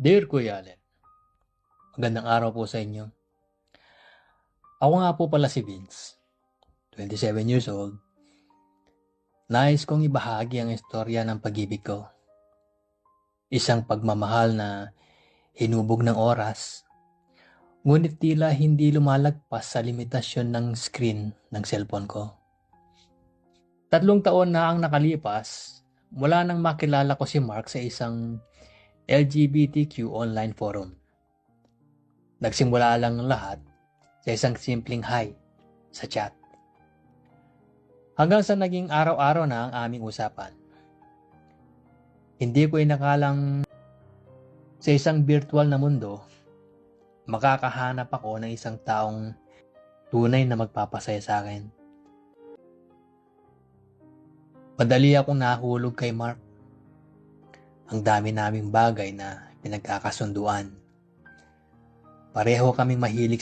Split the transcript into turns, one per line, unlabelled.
Dear Kuya Allen, magandang araw po sa inyo. Ako nga po pala si Vince, 27 years old. Nais kong ibahagi ang istorya ng pag-ibig ko. Isang pagmamahal na hinubog ng oras, ngunit tila hindi lumalagpas sa limitasyon ng screen ng cellphone ko. 3 taon na ang nakalipas mula nang makilala ko si Mark sa isang LGBTQ online forum. Nagsimula lang ang lahat sa isang simpleng hi sa chat. Hanggang sa naging araw-araw na ang aming usapan. Hindi ko inakalang sa isang virtual na mundo, makakahanap ako ng isang taong tunay na magpapasaya sa akin. Madali akong nahulog kay Mark. Ang dami naming bagay na pinagkakasunduan. Pareho kaming mahilig